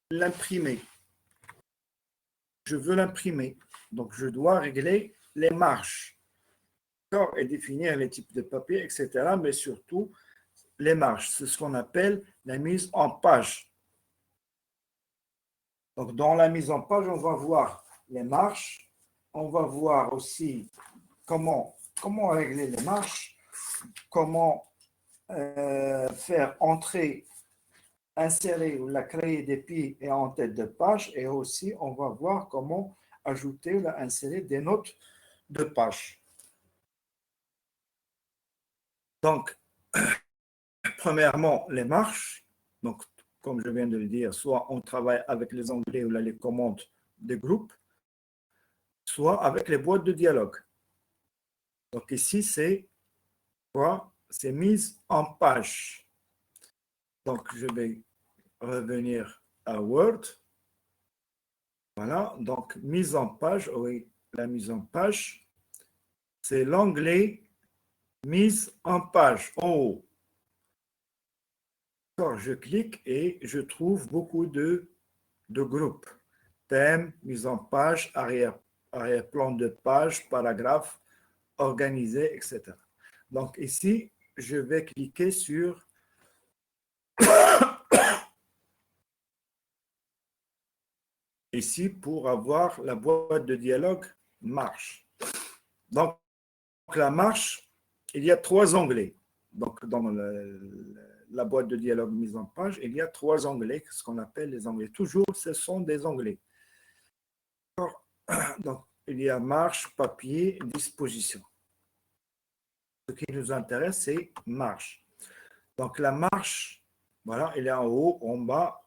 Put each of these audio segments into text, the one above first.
l'imprimer. Je veux l'imprimer. Donc, je dois régler les marges et définir les types de papier, etc. Mais surtout, les marges. C'est ce qu'on appelle la mise en page. Donc, dans la mise en page, on va voir les marges. On va voir aussi comment régler les marges, comment faire entrer, insérer ou la créer des pieds et en tête de page. Et aussi, on va voir comment ajouter ou insérer des notes de page. Donc, premièrement, les marges. Donc, comme je viens de le dire, soit on travaille avec les onglets ou les commandes des groupes, soit avec les boîtes de dialogue. Donc ici, c'est quoi? C'est mise en page. Donc, je vais revenir à Word. Voilà, donc mise en page, oui, la mise en page, c'est l'onglet mise en page en haut. Alors, je clique et je trouve beaucoup de groupes. Thème, mise en page, arrière-plan de page, paragraphe, organisé, etc. Donc ici, je vais cliquer sur ici pour avoir la boîte de dialogue marche. Donc la marche, il y a 3 onglets. Donc dans la boîte de dialogue mise en page, il y a 3 onglets, ce qu'on appelle les onglets. Toujours, ce sont des onglets. Donc il y a marche, papier, disposition. Ce qui nous intéresse, c'est marche. Donc la marche, voilà, elle est en haut, en bas,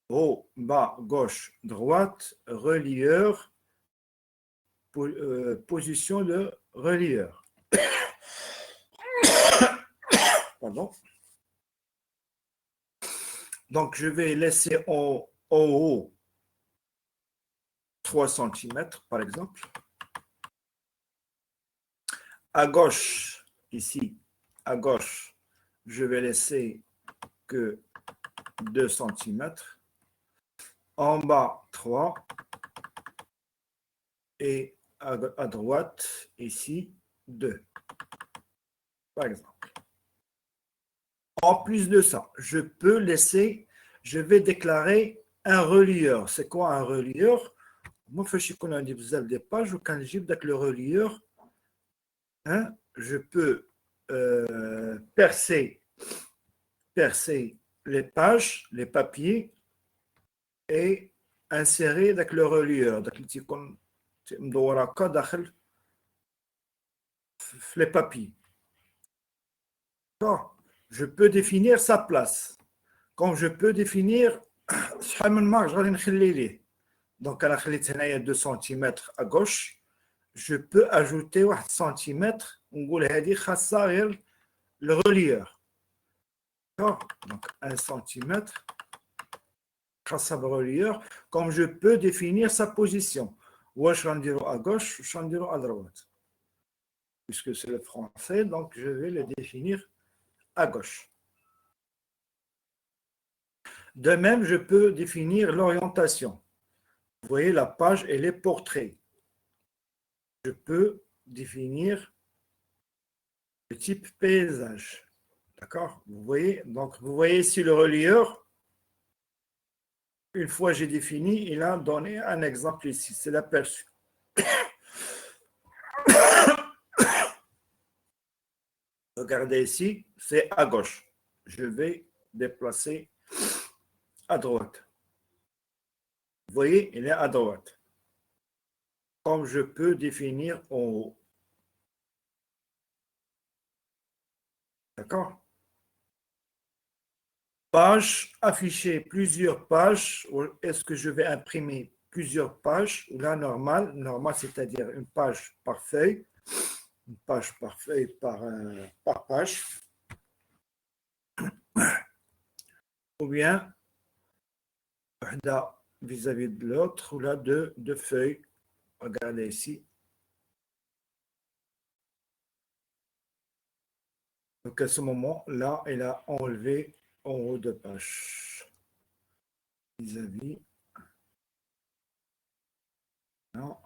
haut, bas, gauche, droite, relieur, position de relieur. Pardon. Donc je vais laisser en haut 3 cm par exemple. À gauche, ici, à gauche, je vais laisser que 2 cm. En bas, 3. Et à droite, ici, 2. Par exemple. En plus de ça, je peux laisser, je vais déclarer un relieur. C'est quoi un relieur? Moi, je connais des pages où quand j'ai le relieur, hein, je peux percer les pages, les papiers et insérer avec le relieur. Les papiers. Je peux définir sa place. Comme je peux définir donc à la 2 cm à gauche, je peux ajouter 1 cm, le relieur. Donc 1 cm, relieur, comme je peux définir sa position. Ou je vais à gauche, je vais à droite. Puisque c'est le français, donc je vais le définir à gauche. De même, je peux définir l'orientation. Vous voyez, la page et les portraits. Je peux définir le type paysage. D'accord? Vous voyez? Donc, vous voyez ici le relieur. Une fois j'ai défini, il a donné un exemple ici. C'est l'aperçu. Regardez ici, c'est à gauche. Je vais déplacer à droite. Vous voyez, il est à droite. Comme je peux définir en haut. D'accord? Page, afficher plusieurs pages. Est-ce que je vais imprimer plusieurs pages? Là, normal, c'est-à-dire une page par feuille. Une page par feuille par page. Ou bien, là, vis-à-vis de l'autre, ou là, deux feuilles. Regardez ici. Donc, à ce moment-là, il a enlevé en haut de page. vis-à-vis. Non.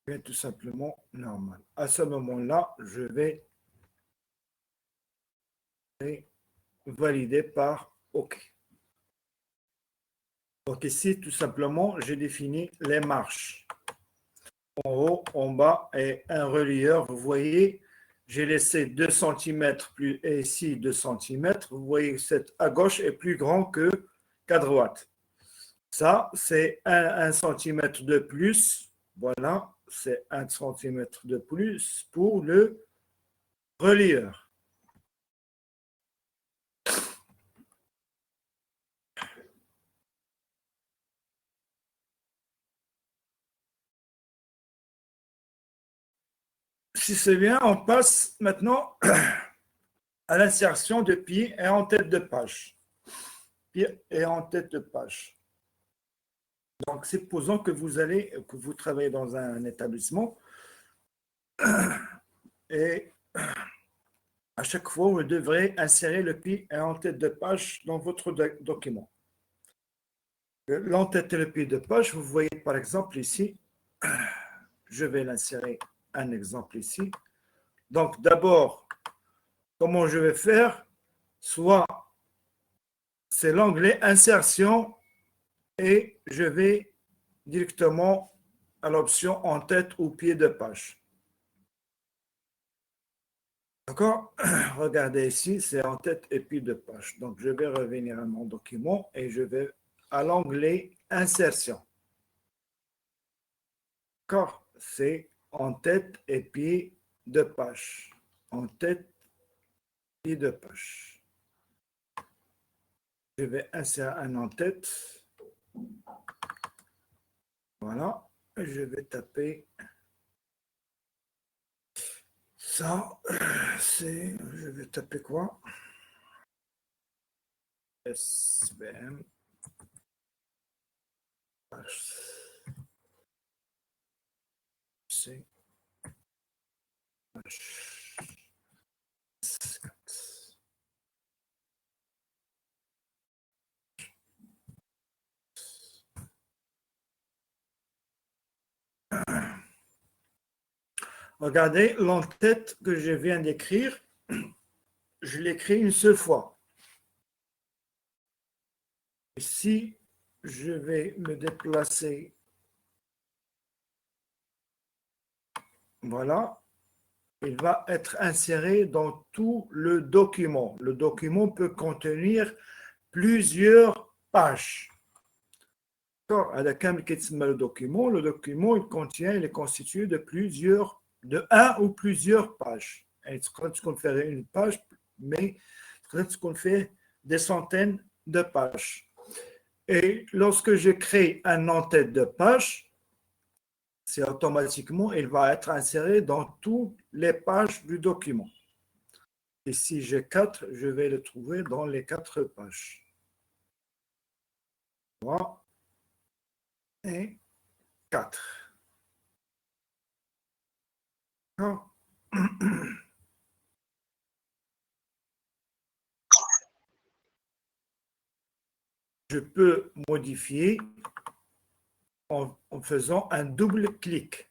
Et tout simplement normal. À ce moment-là, je vais valider par OK. Donc ici, tout simplement, j'ai défini les marches. En haut, en bas et un relieur. Vous voyez, j'ai laissé 2 cm plus, et ici 2 cm. Vous voyez, à gauche est plus grand qu'à droite. Ça, c'est 1 cm de plus. Voilà, c'est 1 cm de plus pour le relieur. Si c'est bien, on passe maintenant à l'insertion de pied et en tête de page. Pied et en tête de page. Donc, supposons que vous travaillez dans un établissement et à chaque fois, vous devrez insérer le pied et en tête de page dans votre document. L'entête et le pied de page, vous voyez par exemple ici, je vais l'insérer un exemple ici. Donc, d'abord, comment je vais faire? Soit c'est l'onglet insertion et je vais directement à l'option en tête ou pied de page. D'accord? Regardez ici, c'est en tête et pied de page. Donc, je vais revenir à mon document et je vais à l'onglet insertion. D'accord? C'est en tête et pied de page. En tête, pied de page. Je vais insérer un en tête. Voilà. Je vais taper ça. Je vais taper quoi? SVM. C. Regardez, l'entête que je viens d'écrire, je l'écris une seule fois. Si je vais me déplacer, voilà, il va être inséré dans tout le document. Le document peut contenir plusieurs pages. Le document, il est constitué de un ou plusieurs pages. Ce qu'on fait une page, mais ce qu'on fait des centaines de pages. Et lorsque je crée un en-tête de page, c'est automatiquement, il va être inséré dans toutes les pages du document. Et si j'ai 4, je vais le trouver dans les 4 pages. 3 et 4. Je peux modifier en faisant un double clic.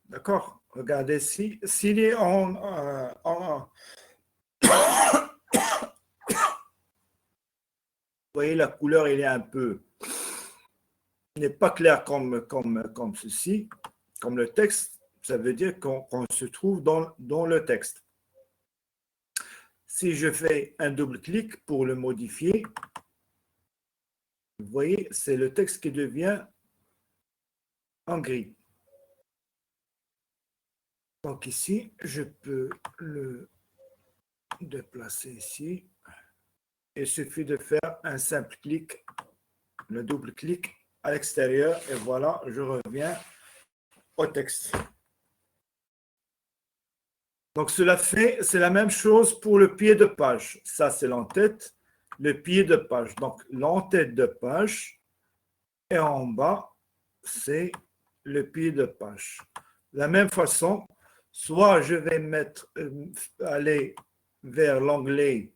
D'accord? Regardez s'il est vous voyez, la couleur, il est un peu, n'est pas clair comme ceci, comme le texte. Ça veut dire qu'on se trouve dans le texte. Si je fais un double clic pour le modifier, vous voyez, c'est le texte qui devient en gris. Donc ici, je peux le déplacer ici. Il suffit de faire un simple clic, le double clic à l'extérieur et voilà, je reviens au texte. Donc cela fait, c'est la même chose pour le pied de page. Ça, c'est l'entête, le pied de page. Donc l'entête de page et en bas, c'est le pied de page. De la même façon, soit je vais aller vers l'onglet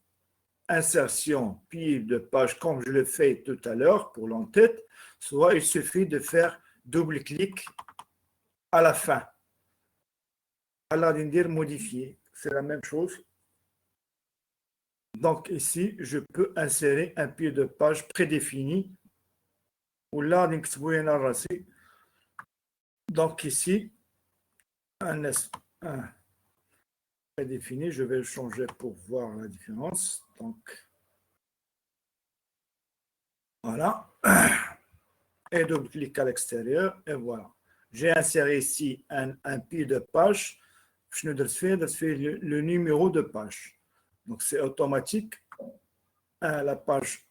insertion, pile de page, comme je le fais tout à l'heure pour l'entête, soit il suffit de faire double-clic à la fin. Allah dire modifier, c'est la même chose. Donc ici, je peux insérer un pied de page prédéfini. Ou là, donc ici, un prédéfini, je vais le changer pour voir la différence. Donc, voilà. Et double-clic à l'extérieur, et voilà. J'ai inséré ici un pied de page. Je fais le numéro de page. Donc, c'est automatique. La page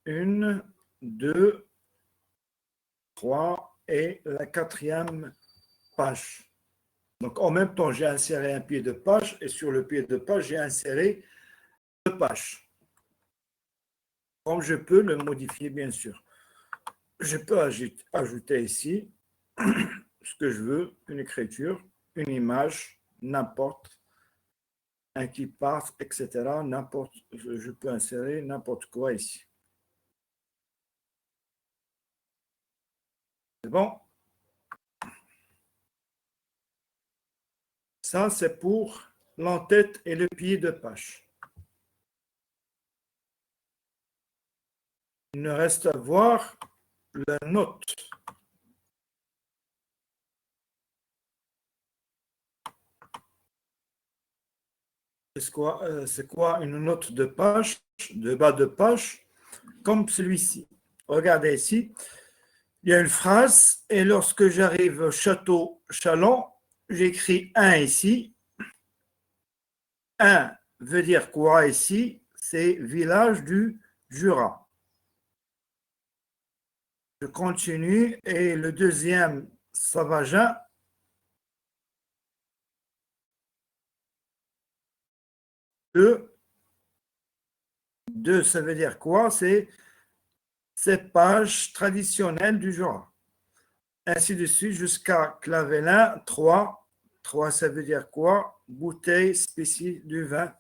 1, 2, 3 et la 4e page. Donc, en même temps, j'ai inséré un pied de page et sur le pied de page, j'ai inséré deux pages. Comme je peux le modifier, bien sûr. Je peux ajouter ici ce que je veux, une écriture, une image, n'importe, un clipart, etc. N'importe, je peux insérer n'importe quoi ici. C'est bon? Ça, c'est pour l'entête et le pied de page. Il ne reste à voir la note. C'est quoi une note de page, de bas de page, comme celui-ci. Regardez ici, il y a une phrase, et lorsque j'arrive au château Chalon, j'écris 1 ici. 1 veut dire quoi ici? C'est village du Jura. Je continue, et le deuxième, Savagin. 2, ça veut dire quoi? C'est cépage traditionnel du Jura. Ainsi de suite jusqu'à Clavelin. 3, ça veut dire quoi? Bouteille spécifique du vin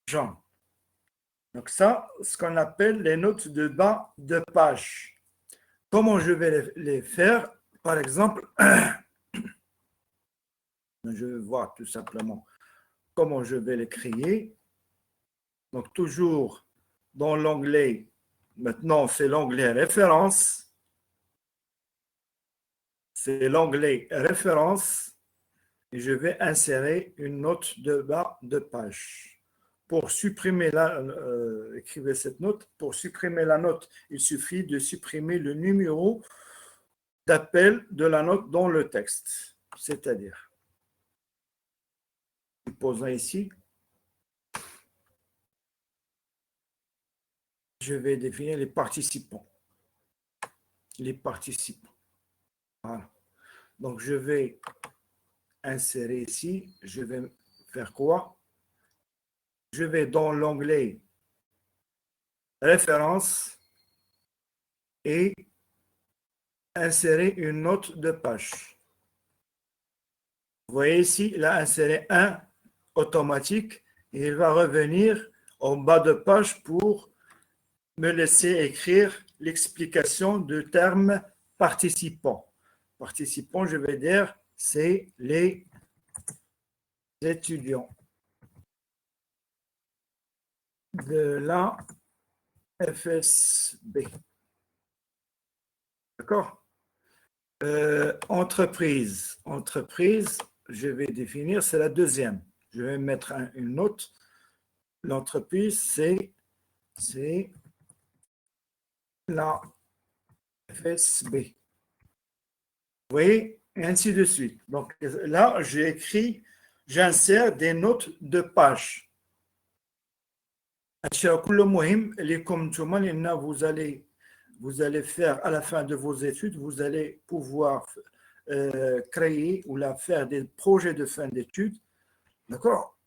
Jean. Donc ça, ce qu'on appelle les notes de bas de page. Comment je vais les faire? Par exemple, je vais voir tout simplement comment je vais les créer. Donc toujours dans l'onglet, maintenant c'est l'onglet référence. C'est l'onglet référence et je vais insérer une note de bas de page. Pour supprimer écrivez cette note. Pour supprimer la note, il suffit de supprimer le numéro d'appel de la note dans le texte. C'est-à-dire, supposons ici, je vais définir les participants. Les participants. Voilà. Donc, je vais insérer ici, je vais faire quoi? Je vais dans l'onglet référence et insérer une note de page. Vous voyez ici, il a inséré 1 automatique et il va revenir en bas de page pour me laisser écrire l'explication du terme participant. Participants, je vais dire, c'est les étudiants de la FSB. D'accord? Entreprise, je vais définir, c'est la deuxième. Je vais mettre une note. L'entreprise, c'est la FSB. Vous voyez? Et ainsi de suite. Donc là, j'insère des notes de page. Vous allez faire à la fin de vos études, vous allez pouvoir créer ou faire des projets de fin d'études, d'accord?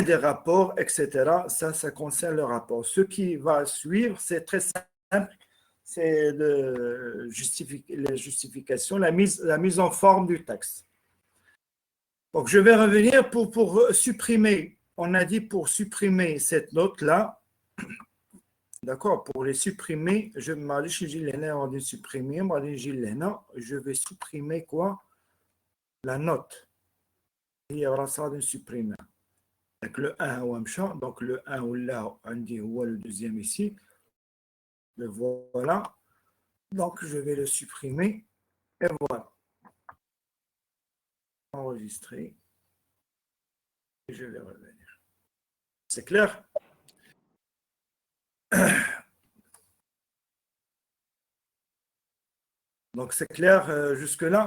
Des rapports, etc. Ça concerne le rapport. Ce qui va suivre, c'est très simple, c'est la justification, la mise en forme du texte. Donc, je vais revenir pour supprimer. On a dit pour supprimer cette note-là. D'accord, pour les supprimer, je vais supprimer quoi? La note. Il y aura ça de supprimer. Donc le 1 donc le 1 ou là, on dit le deuxième ici. Le voilà. Donc je vais le supprimer. Et voilà. Enregistrer. Et je vais revenir. C'est clair? Donc c'est clair jusque-là.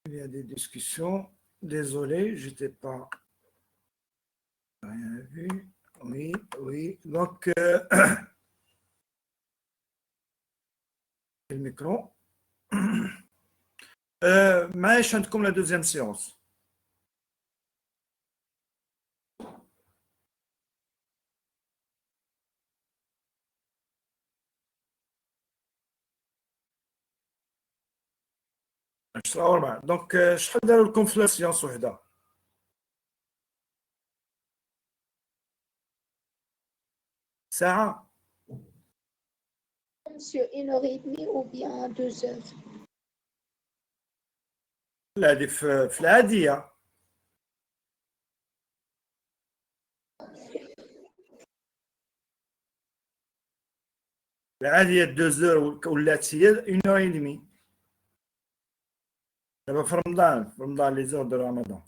Il y a des discussions. Désolé, je n'étais pas rien vu. Oui, oui. Donc, le micro. معايش عندكم la deuxième séance. Donc, شحال داروا لكم في لا séance وحده؟ ساعة؟ Sur 1 heure et demie ou bien 2 heures. لا هذه في العادية. العادية 2 heures ولات هي 1 heure et demie. دابا في رمضان لي زور دو رمضان.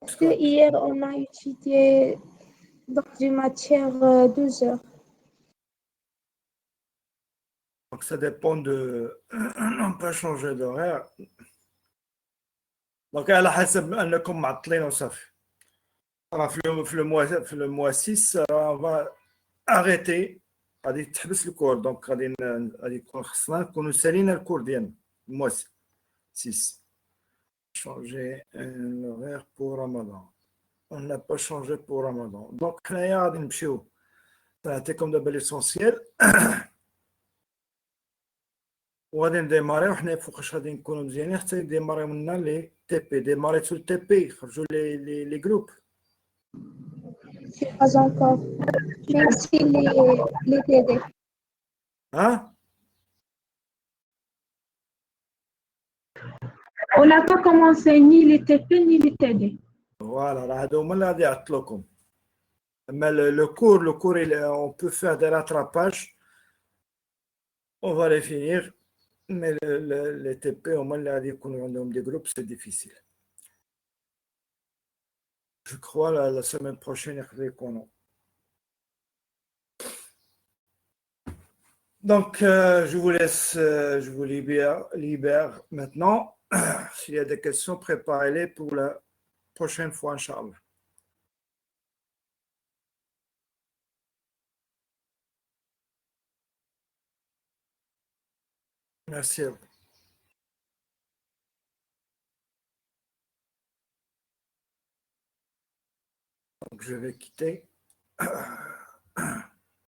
Parce que hier, on a étudié donc, du matière 2 heures. Donc ça dépend de. On peut changer d'horaire. Donc على حسب أنكم معطلين وصافي. في le mois 6 on va arrêter. غادي تحبس الكور دونك غادي يكون خصنا نكونوا سالينا الكور ديالنا الموا 6. Changer l'horaire pour Ramadan. On n'a pas changé pour Ramadan. Donc حنايا غادي نمشيو نعطيكم دابا ليسونسيال وغادي نديماريو حنا فوقاش غادي نكونوا مزيانين حتى يديماريو منا لي تي بي. ديماريتو التي بي خرجوا لي جروب. Pas encore. Même si les TD. Hein? On n'a pas commencé ni les TP ni les TD. Voilà, راه هادو هما اللي غادي يعطلوكم. اما le cours on peut faire des rattrapages. On va les finir. Mais les TP هما اللي غادي يكونوا عندهم des groupes, c'est difficile. Je crois la semaine prochaine يقدر يكونوا. Donc, je vous laisse, je vous libère maintenant. S'il y a des questions, préparez-les pour la prochaine fois, Inch'Allah. Merci à vous. Donc, je vais quitter.